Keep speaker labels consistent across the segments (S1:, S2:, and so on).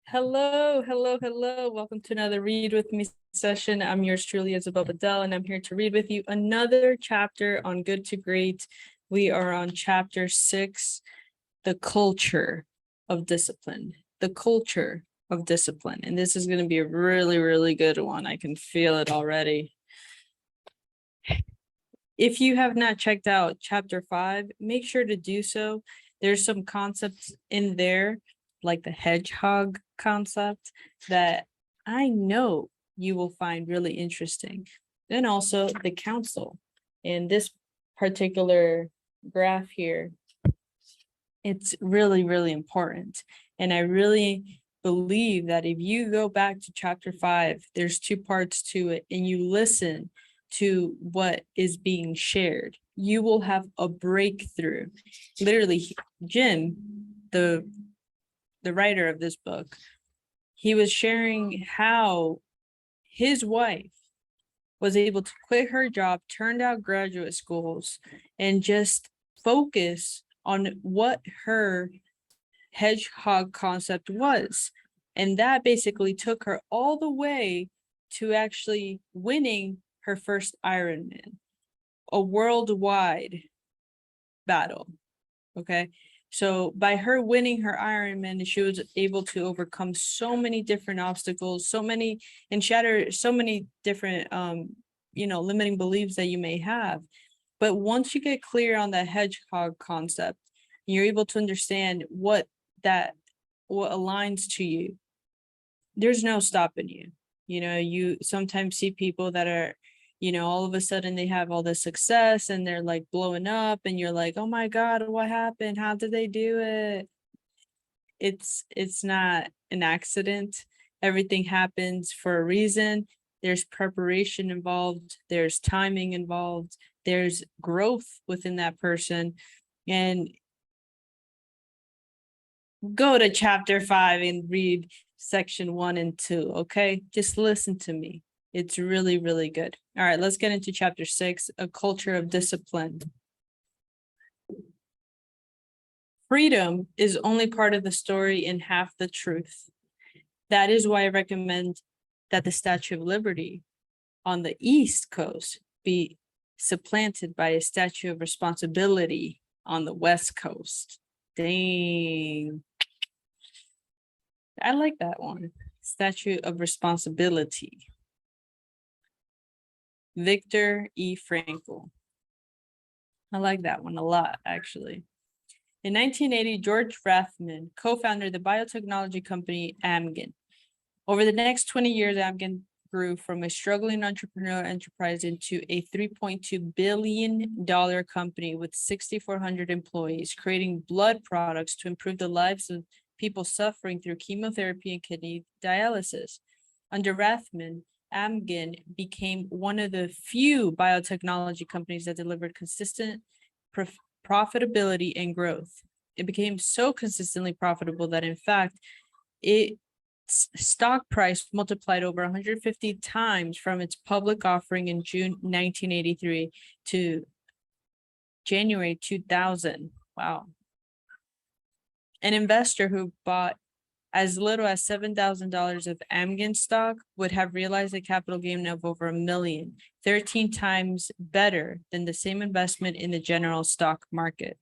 S1: Hello, hello, hello. Welcome to another Read With Me session. I'm yours truly, Isabel Bedell, and I'm here to read with you another chapter on Good to Great. We are on chapter 6, the culture of discipline. The culture of discipline. And this is going to be a really, really good one. I can feel it already. If you have not checked out chapter 5, make sure to do so. There's some concepts in there, like the hedgehog concept, that I know you will find really interesting. And also the council. In this particular graph here, it's really, really important. And I really believe that if you go back to chapter 5, there's 2 parts to it, and you listen to what is being shared, you will have a breakthrough. Literally, Jim, the writer of this book, he was sharing how his wife was able to quit her job, turned out graduate schools, and just focus on what her hedgehog concept was. And that basically took her all the way to actually winning her first Ironman, a worldwide battle. Okay. So by her winning her Ironman, she was able to overcome so many different obstacles, and shatter so many different, limiting beliefs that you may have. But once you get clear on the hedgehog concept, you're able to understand what aligns to you, there's no stopping you. You sometimes see people that are, all of a sudden they have all this success and they're like blowing up, and you're like, oh my God, what happened? How did they do it? It's not an accident. Everything happens for a reason. There's preparation involved, there's timing involved, there's growth within that person. And go to chapter 5 and read section 1 and 2. Okay, just listen to me. It's really, really good. All right, let's get into chapter 6, a culture of discipline. Freedom is only part of the story and half the truth. That is why I recommend that the Statue of Liberty on the East Coast be supplanted by a Statue of Responsibility on the West Coast. Dang. I like that one. Statue of Responsibility. Viktor E. Frankl. I like that one a lot, actually. In 1980, George Rathman co-founded the biotechnology company Amgen. Over the next 20 years, Amgen grew from a struggling entrepreneurial enterprise into a $3.2 billion company with 6,400 employees, creating blood products to improve the lives of people suffering through chemotherapy and kidney dialysis. Under Rathman, Amgen became one of the few biotechnology companies that delivered consistent profitability and growth. It became so consistently profitable that, in fact, its stock price multiplied over 150 times from its public offering in June 1983 to January 2000. Wow. An investor who bought as little as $7,000 of Amgen stock would have realized a capital gain of over $1 million, 13 times better than the same investment in the general stock market.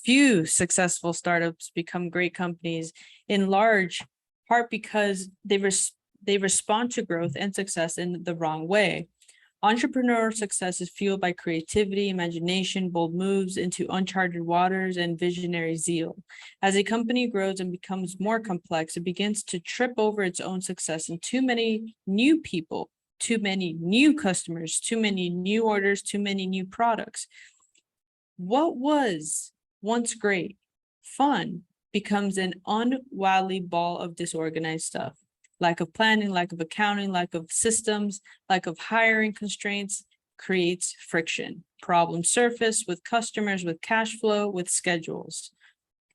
S1: Few successful startups become great companies, in large part because they respond to growth and success in the wrong way. Entrepreneurial success is fueled by creativity, imagination, bold moves into uncharted waters, and visionary zeal. As a company grows and becomes more complex, it begins to trip over its own success, and too many new people, too many new customers, too many new orders, too many new products. What was once great, fun, becomes an unwieldy ball of disorganized stuff. Lack of planning, lack of accounting, lack of systems, lack of hiring constraints creates friction. Problems surface with customers, with cash flow, with schedules.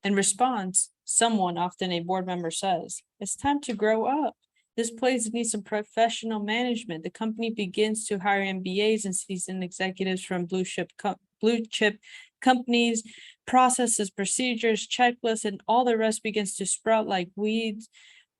S1: In response, someone, often a board member, says, it's time to grow up. This place needs some professional management. The company begins to hire MBAs and seasoned executives from blue chip Companies, processes, procedures, checklists, and all the rest begins to sprout like weeds.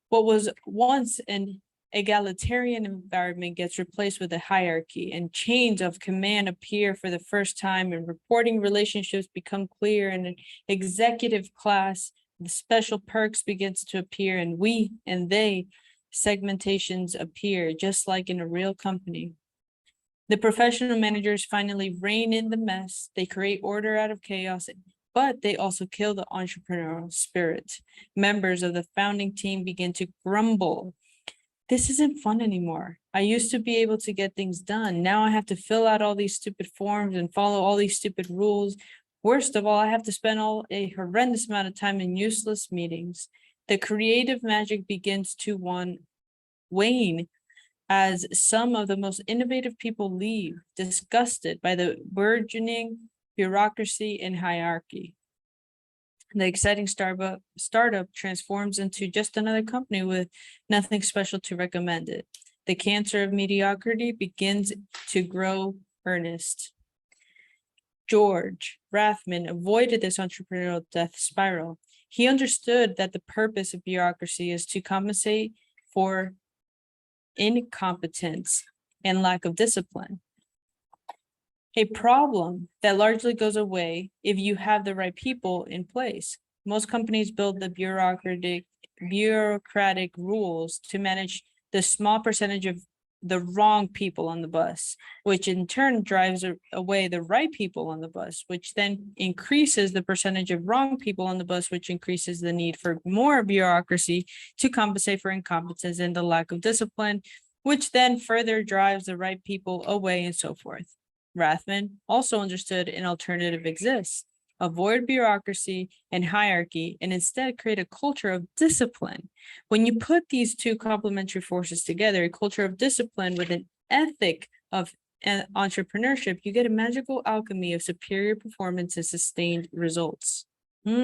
S1: What was once an egalitarian environment gets replaced with a hierarchy, and chains of command appear for the first time, and reporting relationships become clear, and an executive class, the special perks begins to appear, and we and they segmentations appear, just like in a real company. The professional managers finally rein in the mess. They create order out of chaos, but they also kill the entrepreneurial spirit. Members of the founding team begin to grumble. This isn't fun anymore. I used to be able to get things done. Now I have to fill out all these stupid forms and follow all these stupid rules. Worst of all, I have to spend a horrendous amount of time in useless meetings. The creative magic begins to wane as some of the most innovative people leave, disgusted by the burgeoning bureaucracy and hierarchy. The exciting startup transforms into just another company with nothing special to recommend it. The cancer of mediocrity begins to grow earnest. George Rathman avoided this entrepreneurial death spiral. He understood that the purpose of bureaucracy is to compensate for incompetence and lack of discipline. A problem that largely goes away if you have the right people in place. Most companies build the bureaucratic rules to manage the small percentage of the wrong people on the bus, which in turn drives away the right people on the bus, which then increases the percentage of wrong people on the bus, which increases the need for more bureaucracy to compensate for incompetence and the lack of discipline, which then further drives the right people away and so forth. Rathman also understood an alternative exists. Avoid bureaucracy and hierarchy and instead create a culture of discipline. When you put these two complementary forces together, a culture of discipline with an ethic of entrepreneurship, you get a magical alchemy of superior performance and sustained results. That's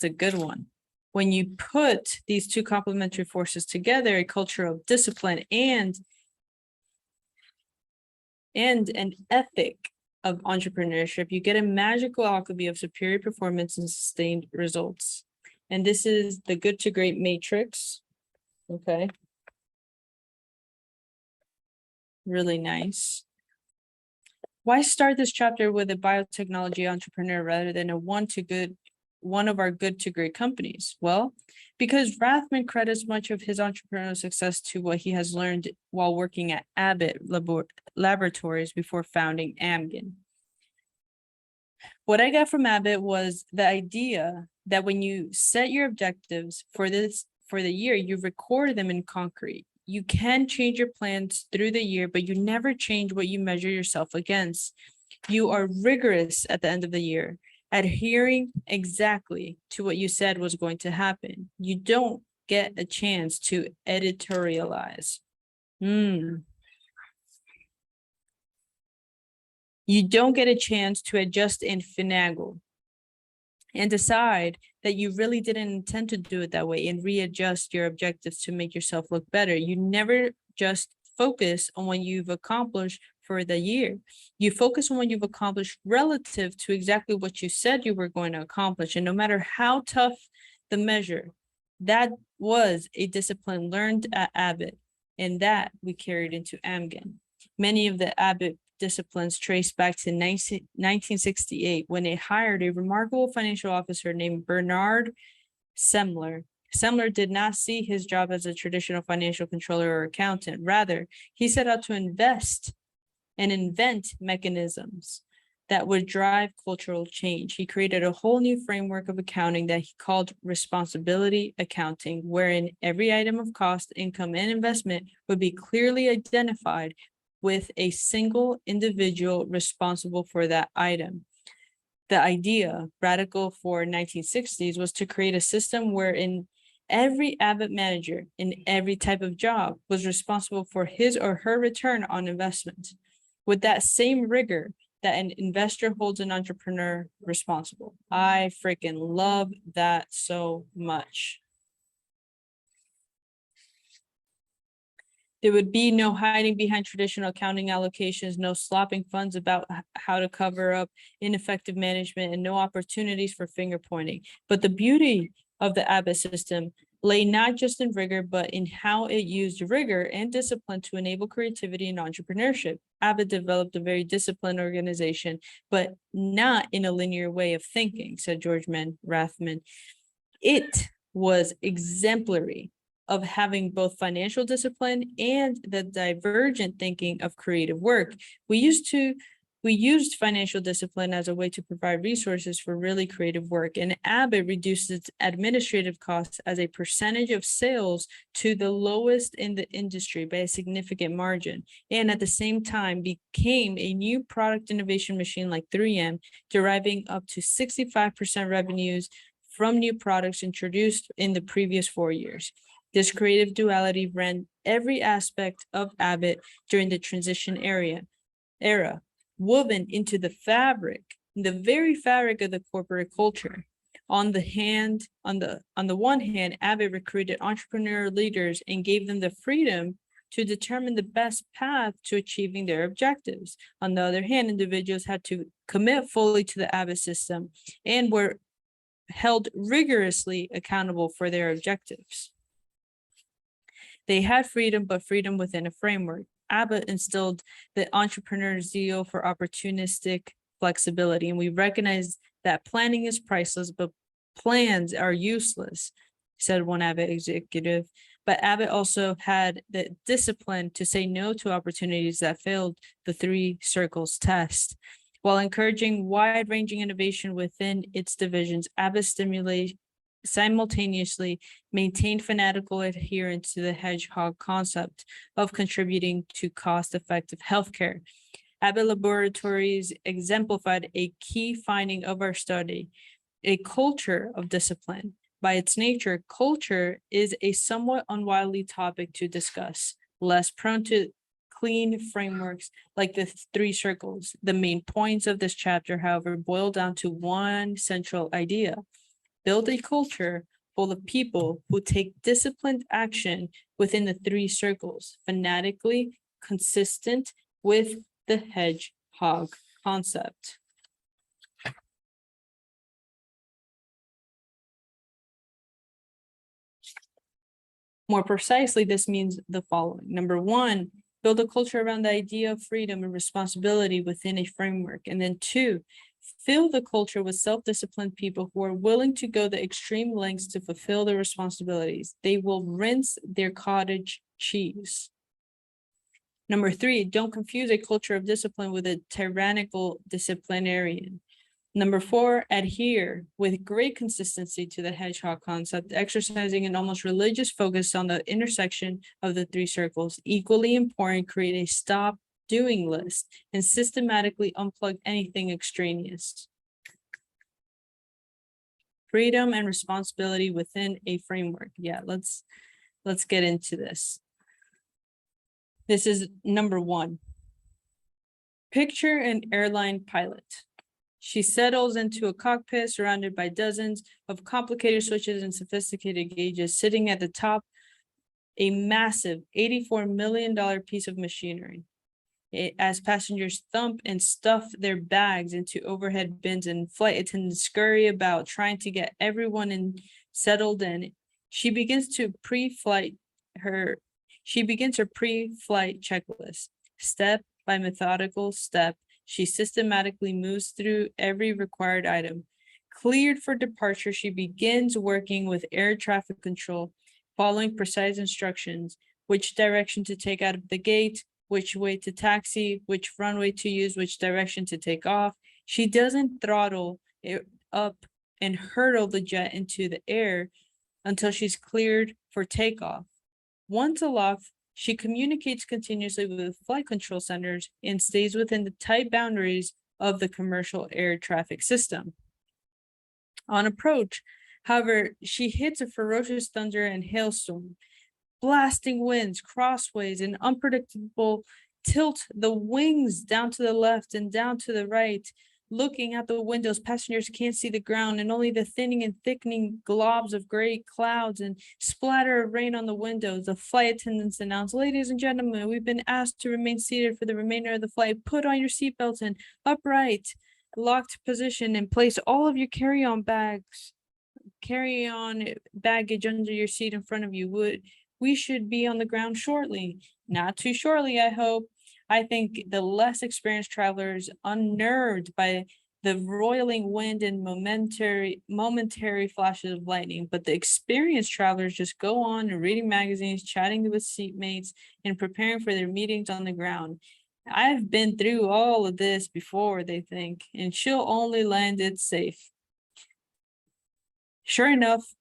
S1: a good one. When you put these two complementary forces together, a culture of discipline and an ethic of entrepreneurship, you get a magical alchemy of superior performance and sustained results. And this is the good to great matrix. Okay. Really nice. Why start this chapter with a biotechnology entrepreneur rather than one of our good to great companies? Well, because Rathman credits much of his entrepreneurial success to what he has learned while working at Abbott Laboratories before founding Amgen. What I got from Abbott was the idea that when you set your objectives for the year, you record them in concrete. You can change your plans through the year, but you never change what you measure yourself against. You are rigorous at the end of the year, adhering exactly to what you said was going to happen. You don't get a chance to editorialize. You don't get a chance to adjust and finagle and decide that you really didn't intend to do it that way and readjust your objectives to make yourself look better. You never just focus on what you've accomplished for the year. You focus on what you've accomplished relative to exactly what you said you were going to accomplish. And no matter how tough the measure, that was a discipline learned at Abbott, and that we carried into Amgen. Many of the Abbott disciplines trace back to 1968 when they hired a remarkable financial officer named Bernard Semler. Semler did not see his job as a traditional financial controller or accountant. Rather, he set out to invest and invent mechanisms that would drive cultural change. He created a whole new framework of accounting that he called responsibility accounting, wherein every item of cost, income, and investment would be clearly identified with a single individual responsible for that item. The idea, radical for 1960s, was to create a system wherein every Abbott manager in every type of job was responsible for his or her return on investment, with that same rigor that an investor holds an entrepreneur responsible. I freaking love that so much. There would be no hiding behind traditional accounting allocations, no slopping funds about how to cover up ineffective management, and no opportunities for finger pointing. But the beauty of the Abbott system lay not just in rigor, but in how it used rigor and discipline to enable creativity and entrepreneurship. Abbott developed a very disciplined organization, but not in a linear way of thinking, said George Rathman. It was exemplary of having both financial discipline and the divergent thinking of creative work. We used financial discipline as a way to provide resources for really creative work, and Abbott reduced its administrative costs as a percentage of sales to the lowest in the industry by a significant margin, and at the same time became a new product innovation machine like 3M, deriving up to 65% revenues from new products introduced in the previous 4 years. This creative duality ran every aspect of Abbott during the transition era, woven into the very fabric of the corporate culture. On the one hand, Abbott recruited entrepreneurial leaders and gave them the freedom to determine the best path to achieving their objectives. On the other hand, individuals had to commit fully to the Abbott system and were held rigorously accountable for their objectives. They had freedom, but freedom within a framework. Abbott instilled the entrepreneur's zeal for opportunistic flexibility, and we recognize that planning is priceless, but plans are useless, said one Abbott executive. But Abbott also had the discipline to say no to opportunities that failed the 3 circles test. While encouraging wide-ranging innovation within its divisions, Abbott simultaneously maintained fanatical adherence to the hedgehog concept of contributing to cost-effective healthcare. Abbott Laboratories exemplified a key finding of our study, a culture of discipline. By its nature, culture is a somewhat unwieldy topic to discuss, less prone to clean frameworks like the 3 circles. The main points of this chapter, however, boil down to one central idea: build a culture full of people who take disciplined action within the 3 circles, fanatically consistent with the hedgehog concept. More precisely, this means the following. Number 1, build a culture around the idea of freedom and responsibility within a framework. And then 2, fill the culture with self-disciplined people who are willing to go the extreme lengths to fulfill their responsibilities. They will rinse their cottage cheese. Number 3, don't confuse a culture of discipline with a tyrannical disciplinarian. Number 4, adhere with great consistency to the hedgehog concept, exercising an almost religious focus on the intersection of the 3 circles. Equally important, create a stop doing list and systematically unplug anything extraneous. Freedom and responsibility within a framework. Yeah, let's get into this. This is number 1. Picture an airline pilot. She settles into a cockpit surrounded by dozens of complicated switches and sophisticated gauges, sitting at the top a massive $84 million piece of machinery. As passengers thump and stuff their bags into overhead bins and flight attendants scurry about trying to get everyone settled in, she begins her pre-flight checklist. Step by methodical step, she systematically moves through every required item. Cleared for departure, she begins working with air traffic control, following precise instructions, which direction to take out of the gate, which way to taxi, which runway to use, which direction to take off. She doesn't throttle it up and hurtle the jet into the air until she's cleared for takeoff. Once aloft, she communicates continuously with flight control centers and stays within the tight boundaries of the commercial air traffic system. On approach, however, she hits a ferocious thunder and hailstorm. Blasting winds, crossways, and unpredictable tilt the wings down to the left and down to the right Looking out the windows, passengers can't see the ground and only the thinning and thickening globs of gray clouds and splatter of rain on the windows. The flight attendants announce, "Ladies and gentlemen, we've been asked to remain seated for the remainder of the flight. Put on your seatbelts and upright, locked position, and place all of your carry-on baggage under your seat in front of you. We should be on the ground shortly." Not too shortly, I hope. I think the less experienced travelers, unnerved by the roiling wind and momentary flashes of lightning, but the experienced travelers just go on and reading magazines, chatting with seatmates, and preparing for their meetings on the ground. I've been through all of this before, they think, and she'll only land it safe. Sure enough,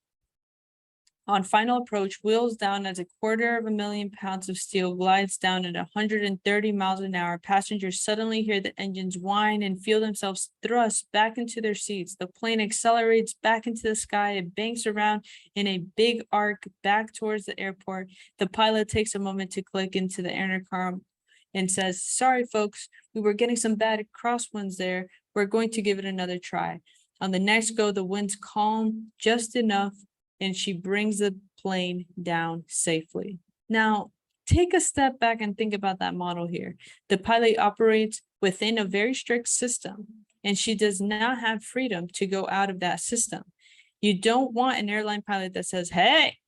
S1: on final approach, wheels down as 250,000 pounds of steel glides down at 130 miles an hour. Passengers suddenly hear the engines whine and feel themselves thrust back into their seats. The plane accelerates back into the sky. It banks around in a big arc back towards the airport. The pilot takes a moment to click into the intercom and says, "Sorry, folks, we were getting some bad crosswinds there. We're going to give it another try." On the next go, the wind's calm just enough, and she brings the plane down safely. Now, take a step back and think about that model here. The pilot operates within a very strict system, and she does not have freedom to go out of that system. You don't want an airline pilot that says, "Hey,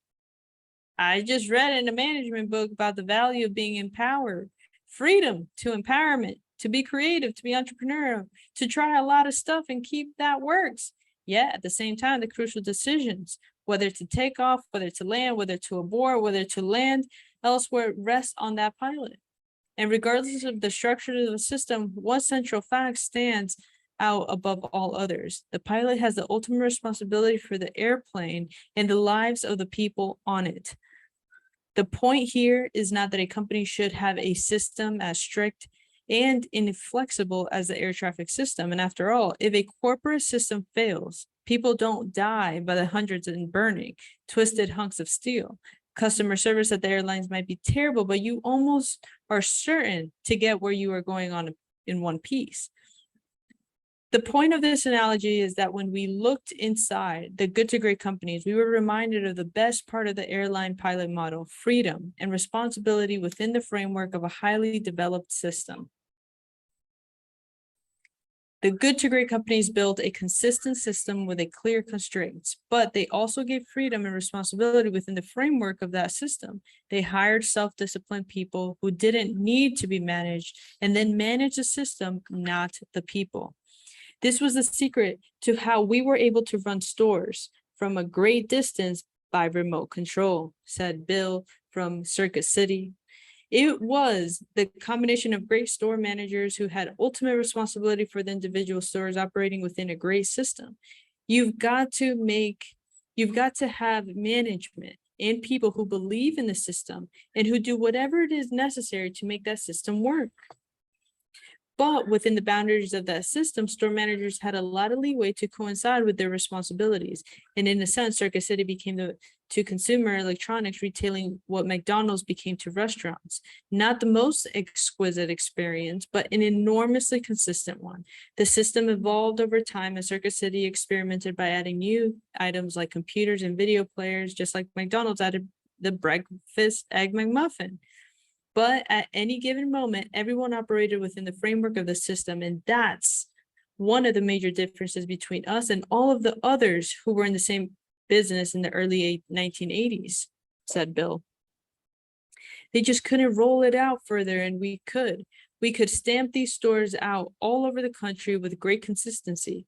S1: I just read in a management book about the value of being empowered, freedom to empowerment, to be creative, to be entrepreneurial, to try a lot of stuff and keep that works." Yet at the same time, the crucial decisions, whether to take off, whether to land, whether to abort, whether to land elsewhere, rests on that pilot. And regardless of the structure of the system, one central fact stands out above all others. The pilot has the ultimate responsibility for the airplane and the lives of the people on it. The point here is not that a company should have a system as strict and inflexible as the air traffic system. And after all, if a corporate system fails, people don't die by the hundreds in burning, twisted hunks of steel. Customer service at the airlines might be terrible, but you almost are certain to get where you are going on in one piece. The point of this analogy is that when we looked inside the good to great companies, we were reminded of the best part of the airline pilot model: freedom and responsibility within the framework of a highly developed system. The good to great companies built a consistent system with a clear constraints, but they also gave freedom and responsibility within the framework of that system. They hired self-disciplined people who didn't need to be managed, and then managed the system, not the people. This was the secret to how we were able to run stores from a great distance by remote control, said Bill from Circuit City. It was the combination of great store managers who had ultimate responsibility for the individual stores operating within a great system. You've got to have management and people who believe in the system and who do whatever it is necessary to make that system work. But within the boundaries of that system, store managers had a lot of leeway to coincide with their responsibilities. And in a sense, Circuit City became to consumer electronics retailing what McDonald's became to restaurants. Not the most exquisite experience, but an enormously consistent one. The system evolved over time as Circuit City experimented by adding new items like computers and video players, just like McDonald's added the breakfast egg McMuffin. But at any given moment, everyone operated within the framework of the system. And that's one of the major differences between us and all of the others who were in the same business in the early 1980s, said Bill. They just couldn't roll it out further, and we could. We could stamp these stores out all over the country with great consistency.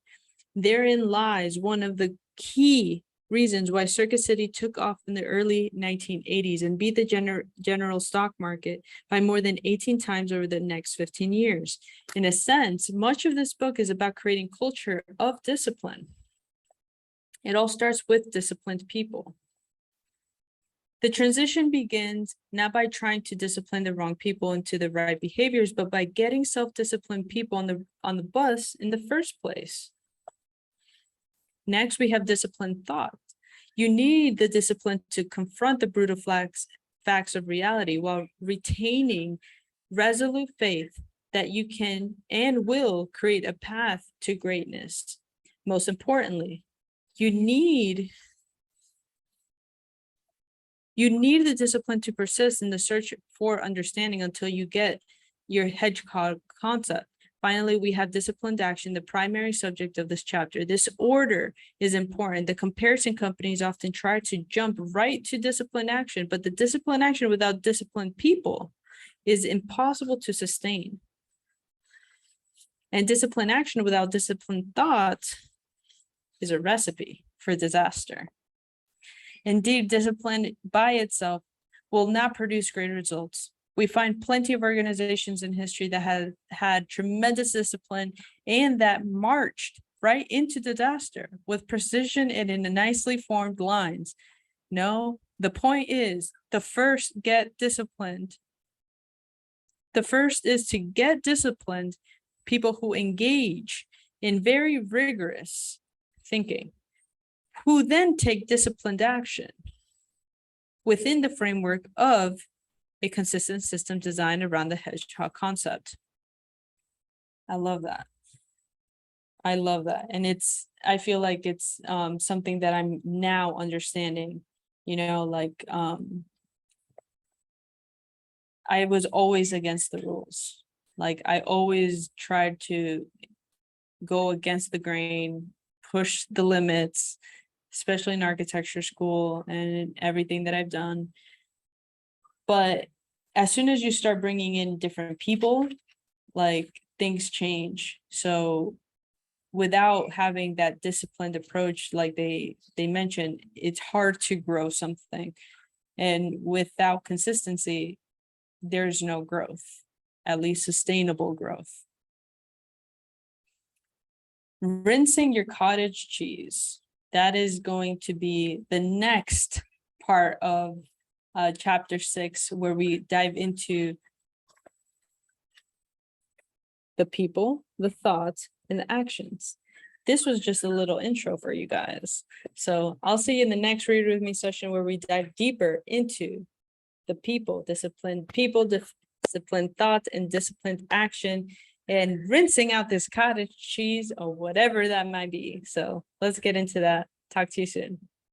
S1: Therein lies one of the key reasons why Circuit City took off in the early 1980s and beat the general stock market by more than 18 times over the next 15 years. In a sense, much of this book is about creating culture of discipline. It all starts with disciplined people. The transition begins not by trying to discipline the wrong people into the right behaviors, but by getting self-disciplined people on the bus in the first place. Next, we have disciplined thought. You need the discipline to confront the brutal facts of reality while retaining resolute faith that you can and will create a path to greatness. Most importantly, you need the discipline to persist in the search for understanding until you get your hedgehog concept. Finally, we have disciplined action, the primary subject of this chapter. This order is important. The comparison companies often try to jump right to disciplined action, but the disciplined action without disciplined people is impossible to sustain. And disciplined action without disciplined thought is a recipe for disaster. Indeed, discipline by itself will not produce great results. We find plenty of organizations in history that have had tremendous discipline and that marched right into disaster with precision and in nicely formed lines. No, the point is the first get disciplined. The first is to get disciplined people who engage in very rigorous thinking, who then take disciplined action within the framework of a consistent system designed around the hedgehog concept. I love that. I love that. And I feel like it's something that I'm now understanding, I was always against the rules. Like I always tried to go against the grain, push the limits, especially in architecture school and everything that I've done. But as soon as you start bringing in different people, like things change. So without having that disciplined approach, like they mentioned, it's hard to grow something. And without consistency, there's no growth, at least sustainable growth. Rinsing your cottage cheese. That is going to be the next part of chapter 6, where we dive into the people, the thoughts, and the actions. This was just a little intro for you guys. So I'll see you in the next Read With Me session where we dive deeper into the people, disciplined thoughts, and disciplined action, and rinsing out this cottage cheese or whatever that might be. So let's get into that. Talk to you soon.